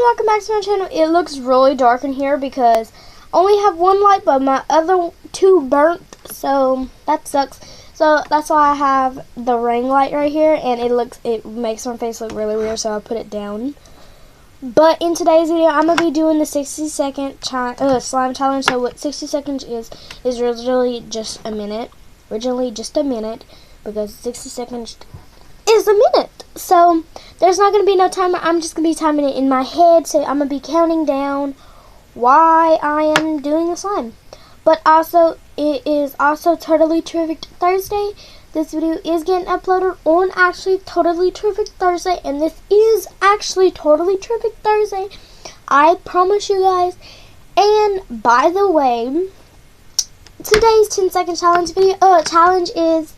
welcome back to my channel. It looks really dark in here because I only have one light, but my other two burnt, so that sucks. So that's why I have the ring light right here, and it makes my face look really weird, so I put it down. But in today's video, I'm gonna be doing the 60-second slime challenge. So what 60 seconds is originally just a minute. Originally just a minute, because 60 seconds is a minute. So there's not gonna be no timer. I'm just gonna be timing it in my head. So I'm gonna be counting down why I am doing the slime. But also, it is also Totally Terrific Thursday. This video is getting uploaded on actually Totally Terrific Thursday, and this is actually Totally Terrific Thursday. I promise you guys. And by the way, today's 10-second challenge challenge is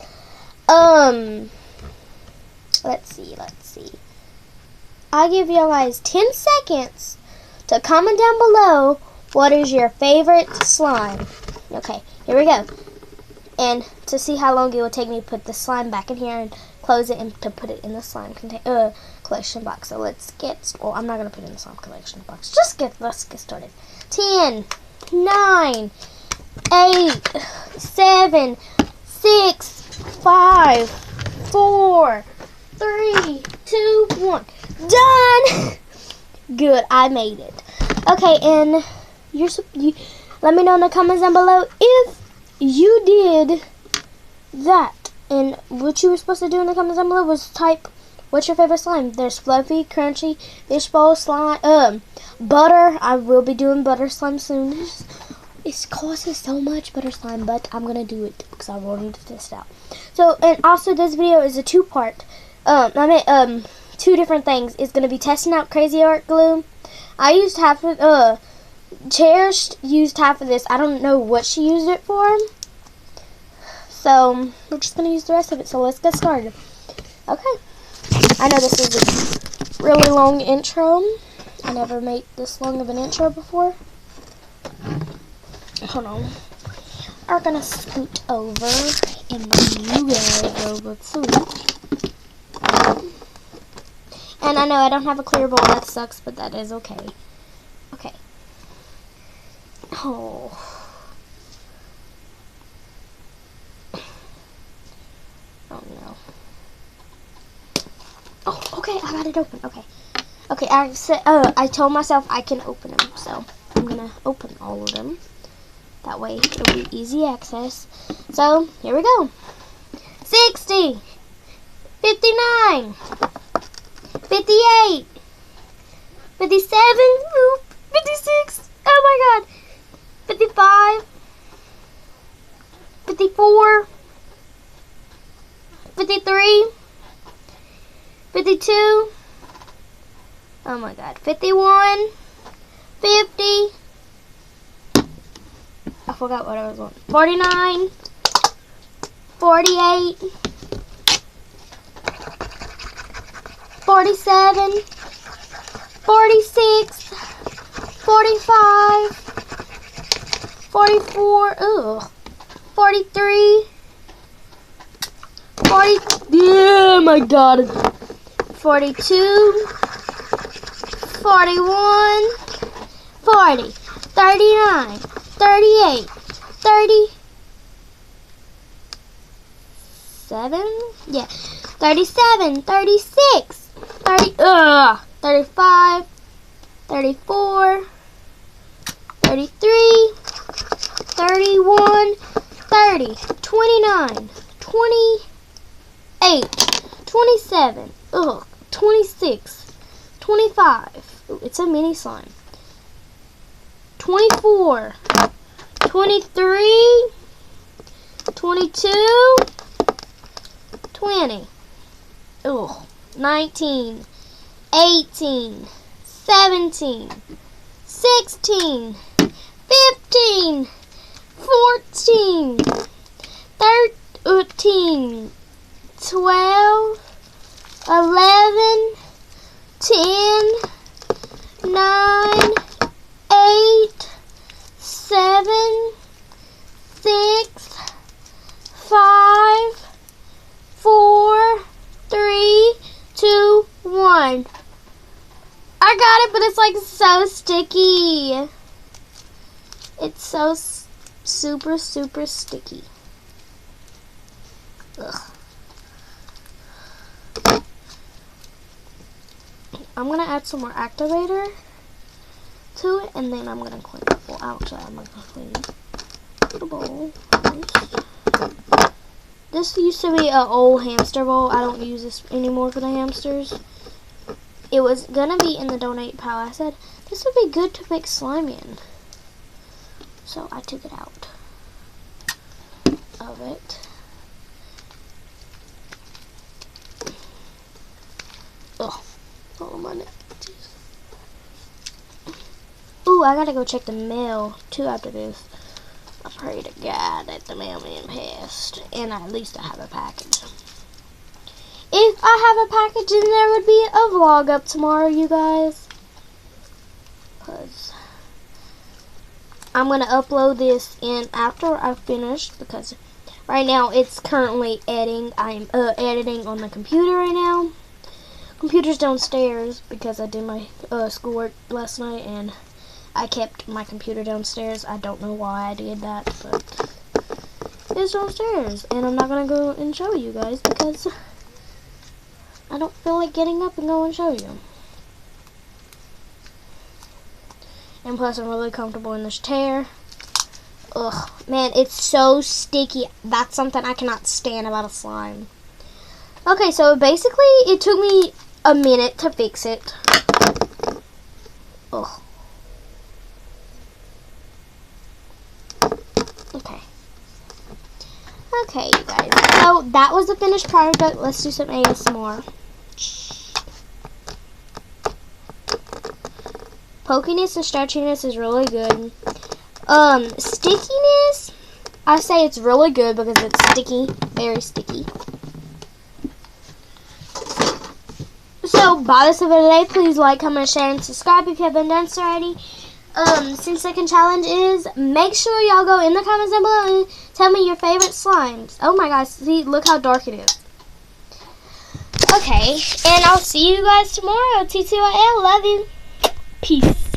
let's see. I'll give you guys 10 seconds to comment down below what is your favorite slime. Okay, here we go. And to see how long it will take me to put the slime back in here and close it and to put it in the slime collection box. So let's get, well, I'm not going to put it in the slime collection box. Let's get started. 10, 9, 8, 7, 6, 5, 4, 3, 2, 1. Done! Good, I made it. Okay, and you let me know in the comments down below if you did that. And what you were supposed to do in the comments down below was type what's your favorite slime. There's fluffy, crunchy, fishbowl slime, butter. I will be doing butter slime soon. It costs so much, butter slime, but I'm gonna do it because I wanted to test it out. So, and also this video is a two-part. Two different things. It's gonna be testing out Crazy Art Glue. I used half of Cherished used half of this. I don't know what she used it for. So we're just gonna use the rest of it. So let's get started. Okay. I know this is a really long intro. I never made this long of an intro before. Hold on. We're gonna scoot over and bring you guys over too. And I know I don't have a clear bowl. That sucks, but that is okay. Okay. Oh. Oh no. Oh, okay. I got it open. Okay. Okay. I told myself I can open them, so I'm gonna open all of them. That way it'll be easy access. So here we go. 60, 59, 58, 57, 56. Oh my God. 55, 54, 53, 52, oh my God, 51, 50, I forgot what I was on, 49, 48, 47, 46, 45, 44, 43, 40, oh my God, 42, 41, 40, 39, 38, 37, yeah, 37, 36, 30, 35, 34, 33, 31, 30, 29, 28, 27, 26, 25, it's a mini slime, 24, 23, 22, 20, 19, 18, 17, 16, 15, 14, 13, 12, 11, 10, 9, 8, 7, 6, 5, 4, 3, 2, 1. I got it, but it's like so sticky. It's so super sticky. Ugh. I'm gonna add some more activator to it, and then I'm gonna clean it. Well, outside, I'm gonna clean the bowl. This used to be an old hamster bowl. I don't use this anymore for the hamsters. It was gonna be in the donate pile. I said this would be good to make slime in, so I took it out of it. Oh, on my neck. Ooh, I gotta go check the mail too after this. I pray to God that the mailman passed, and at least I have a package. If I have a package, then there would be a vlog up tomorrow, you guys. Because I'm going to upload this in after I've finished, because right now it's currently editing. I'm editing on the computer right now. Computer's downstairs because I did my schoolwork last night, and I kept my computer downstairs. I don't know why I did that, but it's downstairs, and I'm not going to go and show you guys because I don't feel like getting up and go and show you. And plus, I'm really comfortable in this chair. Ugh, man, it's so sticky. That's something I cannot stand about a slime. Okay, so basically, it took me a minute to fix it. Ugh. Okay, you guys. So that was the finished product. Let's do some ASMR. Pokiness and stretchiness is really good. Stickiness, I say it's really good because it's sticky, very sticky. So, by this video today, please like, comment, share, and subscribe if you haven't done so already. 10-second challenge is, make sure y'all go in the comments down below and tell me your favorite slimes. Oh my gosh, see, look how dark it is. Okay, and I'll see you guys tomorrow. TTYL, love you. Peace.